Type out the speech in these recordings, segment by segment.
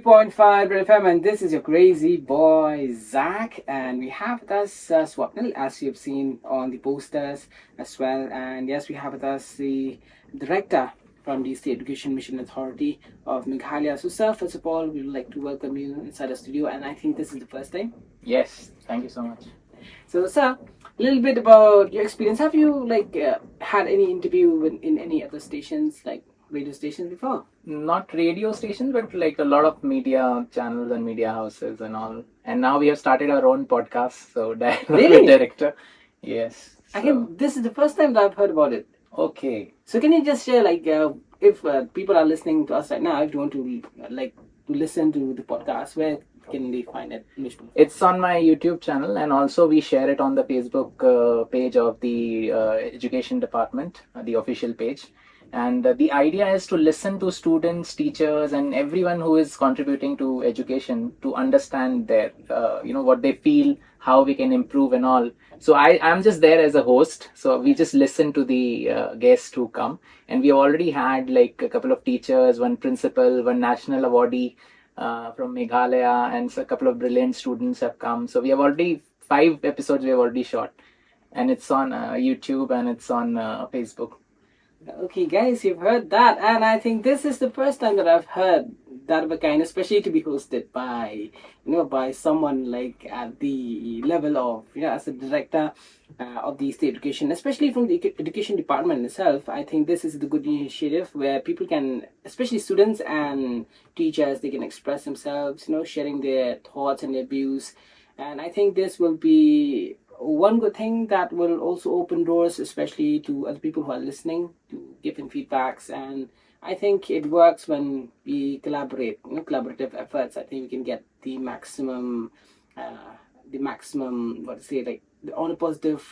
3.5 RedFM, and this is your crazy boy Zack, and we have with us Swapnil, as you've seen on the posters as well. And yes, we have with us the director from the State Education Mission Authority of Meghalaya. So, sir, first of all, we would like to welcome you inside the studio, and I think this is the first time. Yes, thank you so much. So, sir, a little bit about your experience. Have you had any interview in any other stations, like radio stations, before? Not radio stations, but like a lot of media channels and media houses and all. And now we have started our own podcast. So, Really? director. Yes. I So, can. This is the first time that I've heard about it. okay. So can you just share, if people are listening to us right now, if you want to to listen to the podcast, where can they find it? It's on my YouTube channel, and also we share it on the Facebook page of the Education Department, the official page. And the idea is to listen to students, teachers, and everyone who is contributing to education to understand their, what they feel, how we can improve, and all. So I'm just there as a host. So we just listen to the guests who come, and we already had like a couple of teachers, one principal, one national awardee from Meghalaya, and so a couple of brilliant students have come. So we have already 5 episodes we have already shot, and it's on YouTube and it's on Facebook. Okay, guys, you've heard that, and I think this is the first time that I've heard that of a kind, especially to be hosted by, by someone like at the level of, as a director of the state education, especially from the education department itself. I think this is the good initiative where people can, especially students and teachers, they can express themselves, sharing their thoughts and their views, and I think this will be one good thing that will also open doors, especially to other people who are listening, to give in feedbacks. And I think it works when we collaborate, collaborative efforts. I think we can get the maximum, what to say, like on a positive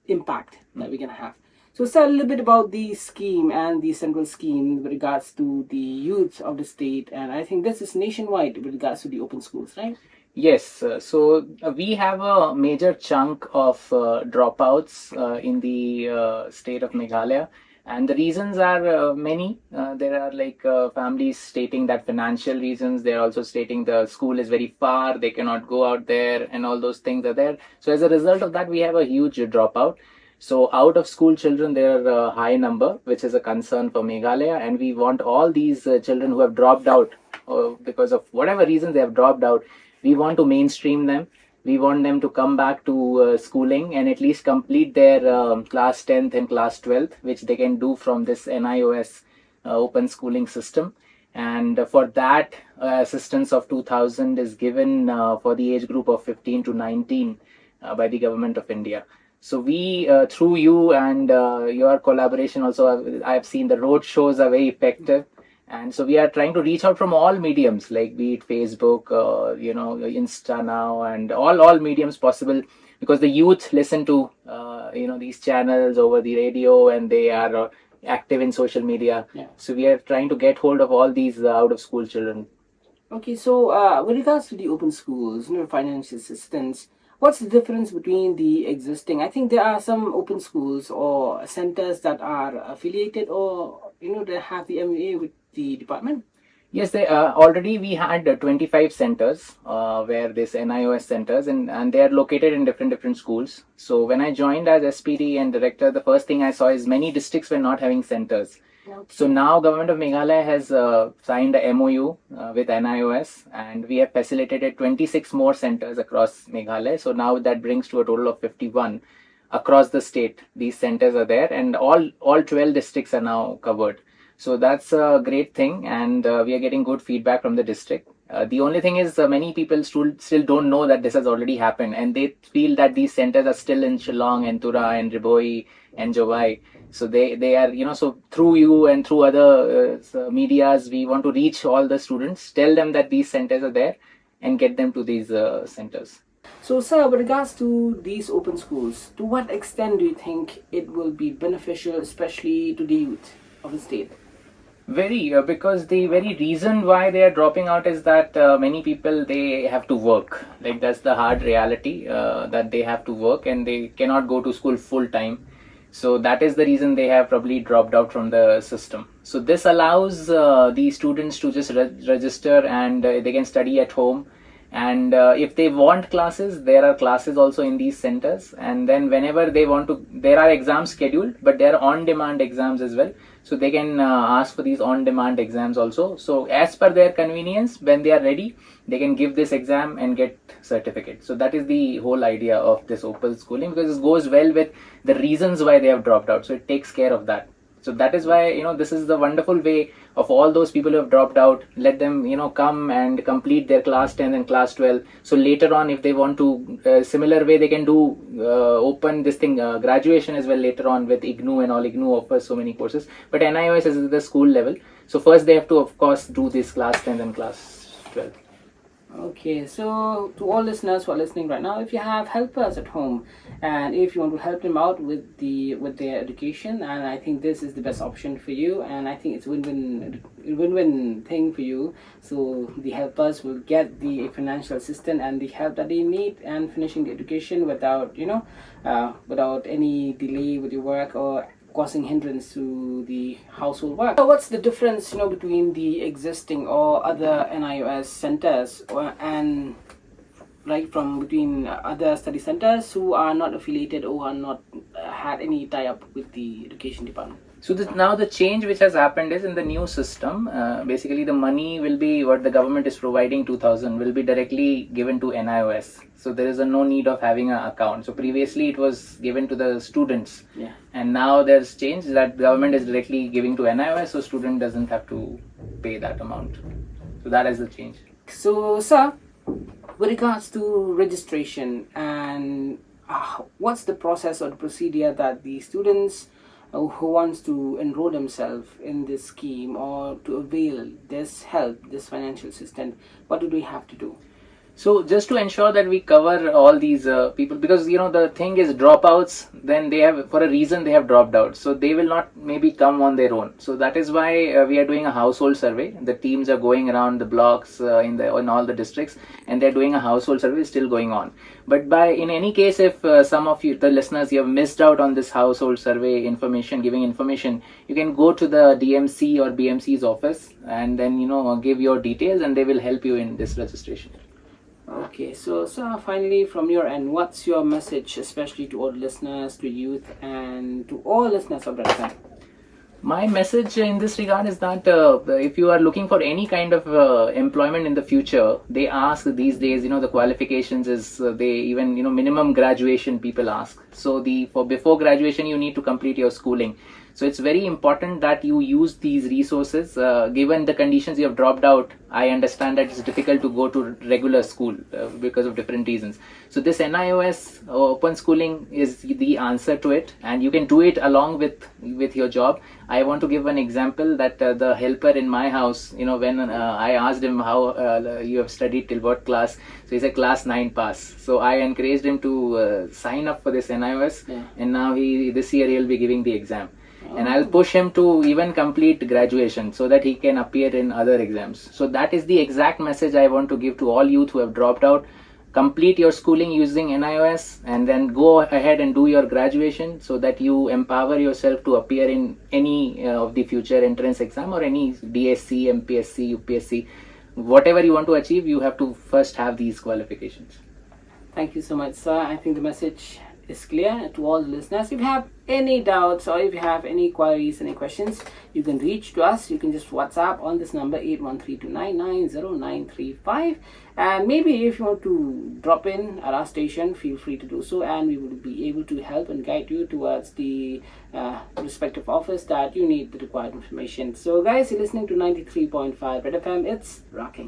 impact that we can have. So, say a little bit about the scheme and the central scheme with regards to the youth of the state. And I think this is nationwide with regards to the open schools, right? Yes, we have a major chunk of dropouts in the state of Meghalaya, and the reasons are many. There are families stating that financial reasons. They're also stating the school is very far, they cannot go out there, and all those things are there. So as a result of that, we have a huge dropout. So out of school children, there are a high number, which is a concern for Meghalaya, and we want all these children who have dropped out because of whatever reason they have dropped out. We want to mainstream them. We want them to come back to schooling and at least complete their class 10th and class 12th, which they can do from this NIOS open schooling system. And for that, assistance of 2,000 is given for the age group of 15 to 19 by the government of India. So we, through you and your collaboration also, I've seen the road shows are very effective. And so we are trying to reach out from all mediums, like be it Facebook, Insta now, and all mediums possible, because the youth listen to these channels over the radio, and they are active in social media. Yeah. So we are trying to get hold of all these out of school children. Okay, so with regards to the open schools, financial assistance, what's the difference between the existing? I think there are some open schools or centers that are affiliated, or they have the MOA with the department. Yes, they already we had 25 centers where this NIOS centers, and they are located in different schools. So when I joined as SPD and director, the first thing I saw is many districts were not having centers. Okay. So now government of Meghalaya has signed a MOU with NIOS, and we have facilitated 26 more centers across Meghalaya. So now that brings to a total of 51 across the state. These centers are there, and all 12 districts are now covered. So that's a great thing, and we are getting good feedback from the district. The only thing is many people still don't know that this has already happened, and they feel that these centers are still in Shillong and Tura and Riboi and Jovai. So they are, so through you and through other medias, we want to reach all the students, tell them that these centers are there, and get them to these centers. So, sir, with regards to these open schools, to what extent do you think it will be beneficial, especially to the youth of the state? Very, because the very reason why they are dropping out is that many people, they have to work. Like that's the hard reality, that they have to work and they cannot go to school full time. So that is the reason they have probably dropped out from the system. So this allows the students to just register, and they can study at home. And if they want classes, there are classes also in these centers. And then whenever they want to, there are exams scheduled, but there are on-demand exams as well. So they can ask for these on-demand exams also. So as per their convenience, when they are ready, they can give this exam and get certificate. So that is the whole idea of this open schooling, because it goes well with the reasons why they have dropped out. So it takes care of that. So that is why, this is the wonderful way of all those people who have dropped out. Let them, come and complete their class 10 and class 12. So later on, if they want to, similar way, they can do open this thing, graduation as well later on with IGNU and all. IGNU offers so many courses. But NIOS is the school level. So first they have to, of course, do this class 10 and class 12. Okay, so to all listeners who are listening right now, if you have helpers at home and if you want to help them out with their education, and I think this is the best option for you, and I think it's win-win thing for you. So the helpers will get the financial assistance and the help that they need and finishing the education without without any delay with your work or causing hindrance to the household work. So what's the difference, between the existing or other NIOS centers and from between other study centers who are not affiliated or are not had any tie-up with the education department? So now the change which has happened is in the new system, basically the money will be what the government is providing, 2,000, will be directly given to NIOS. So there is no need of having an account. So previously it was given to the students. Yeah. And now there's change that government is directly giving to NIOS, so student doesn't have to pay that amount. So that is the change. So sir, with regards to registration, and what's the process or the procedure that the students who wants to enroll themselves in this scheme or to avail this help, this financial assistance, what do they have to do? So just to ensure that we cover all these people, because the thing is dropouts, then they have, for a reason they have dropped out, so they will not maybe come on their own. So that is why we are doing a household survey. The teams are going around the blocks in all the districts, and they're doing a household survey still going on. But in any case, if some of you, the listeners, you have missed out on this household survey giving information, you can go to the DMC or BMC's office and then give your details, and they will help you in this registration. Okay, so finally from your end, what's your message, especially to all listeners, to youth, and to all listeners of RedFM? My message in this regard is that if you are looking for any kind of employment in the future, they ask these days, the qualifications is they even minimum graduation people ask. So before graduation you need to complete your schooling. So it's very important that you use these resources. Given the conditions you have dropped out, I understand that it's difficult to go to regular school because of different reasons. So this NIOS open schooling is the answer to it, and you can do it along with your job. I want to give an example that the helper in my house, when I asked him how you have studied till what class, so he said class 9 pass. So I encouraged him to sign up for this NIOS, and now this year he'll be giving the exam. And I'll push him to even complete graduation so that he can appear in other exams. So that is the exact message I want to give to all youth who have dropped out. Complete your schooling using NIOS and then go ahead and do your graduation so that you empower yourself to appear in any of the future entrance exam or any DSC, MPSC, UPSC. Whatever you want to achieve, you have to first have these qualifications. Thank you so much, sir. I think the message is clear to all the listeners. If you have any doubts or if you have any queries, any questions, you can reach to us. You can just WhatsApp on this number 8132990935, and maybe if you want to drop in at our station, feel free to do so, and we will be able to help and guide you towards the respective office that you need the required information. So guys, you're listening to 93.5 Red FM. It's rocking.